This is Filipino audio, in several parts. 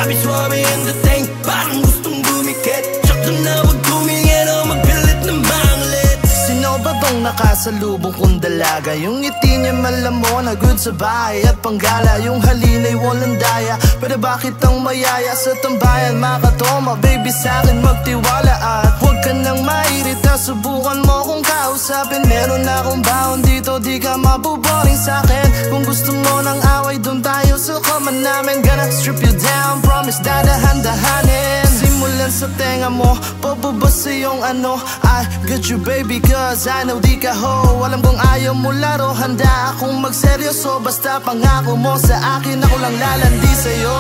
Grabe swabe ang dating, parang gustong dumikit. Tsaka na wag tumingin o magpilit na manglit. Sino ba tong nakasalubong kong dalaga? Yung ngiti niya malamon na good sa bahay at panggala. Yung halina'y walang daya, pero bakit ang mayaya sa tambayan? Makatoma baby sa'kin magtiwala at huwag ka nang mairita. Subukan mo kung kausapin, meron akong baon dito, di ka mabuboring sa'kin. Kung gusto mo ng away, dun tayo sa common namin. Gonna strip you down, promise dadahan-dahanin. Simulan sa tenga mo, pababa sa iyong ano. I got you baby cause I know di ka ho. Alam kong ayaw mo laro, handa akong magseryoso. Basta pangako mo sa akin, ako lang lalandi sa'yo.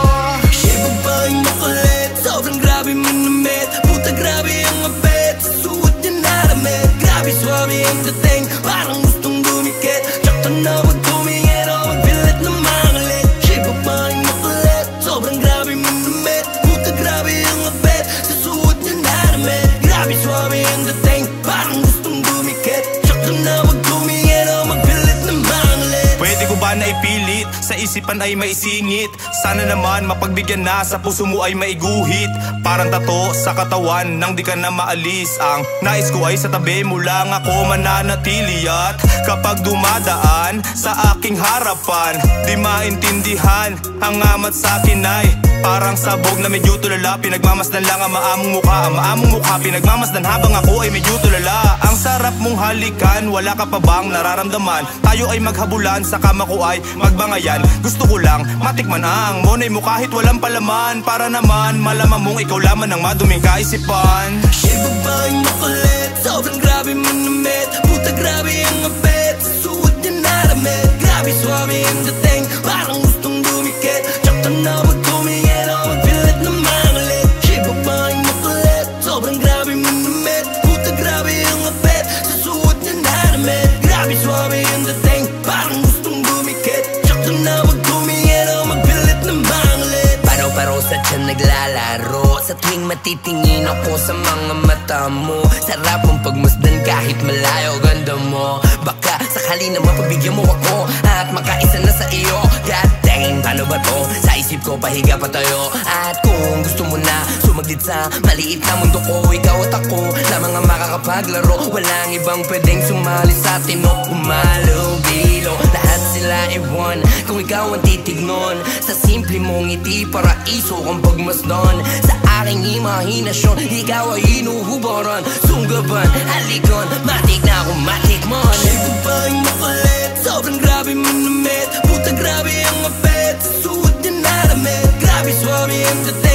Shape of bang makulit, sobrang grabe manamit. Puta grabe ang apet, suot niya na damit. Grabe swabe ang dating, parang gustong dumikit. Tsaka na wag tumingin o magpilit na manglit. Shape of bang makulit, sobrang grabe manamit. Puta grabe ang apet, suot niya na damit. Grabe swabe ang dating, parang gustong dumikit. Tsaka na wag tumingin o magpilit na manglit. Pwede ko ba na ipilit, sa isipan ay maisingit? Sana naman mapagbigyan na, sa puso mo ay maiguhit. Parang tato sa katawan nang di ka na maalis. Ang nais ko ay sa tabi mo lang ako mananatili. At kapag dumadaan sa aking harapan, di maintindihan, ang amat sa akin ay parang sabog na medyo tulala. Pinagmamasdan lang ang maamong mukha, pinagmamasdan habang ako ay medyo tulala. Ang sarap mong halikan, wala ka pa bang nararamdaman? Tayo ay maghabulan, sa kama ko ay magbangayan. Gusto ko lang matikman ang monay mo kahit walang palaman, para naman malaman mong ikaw laman ang maduming kaisipan. Shape of bang makulit, sobrang grabe manamit. Puta grabe ang apet, suot niya na damit. Grabe swabe ang dating, parang gustong dumikit. Tsaka na wag tumingin o magpilit na manglit. Shape of bang makulit, sobrang grabe manamit. Puta grabe ang apet, suot niya na damit. Grabe swabe ang dating, parang gustong dumikit. Tsaka na wag tumingin o magpilit na manglit. Paro-paro sa tiyan naglalaro, sa tuwing matitingin ako sa mga mata mo. Sarap ang pagmasdan kahit malayo, ganda mo. Baka sakali na mapabigyan mo ako at makaisa na sa iyo. God dang, paano ba to? Sa isip ko pahiga pa tayo. At kung gusto mo na sumaglit sa maliit na mundo ko, ikaw at ako lamang ang makakapaglaro. Walang ibang pwedeng sumali sa atin o umalubilo. Lahat sila iwan kung ikaw ang titignon. Sa simple mong ngiti, paraiso kang pagmasdan. Sa aking imahinasyon, ikaw ay inuhubaran. Sunggaban, halikon, matik na akong matikman. Shape of bang makulit, sobrang grabe manamit. Puta grabe ang apet, suot niya na damit. Grabe swabe ang dating.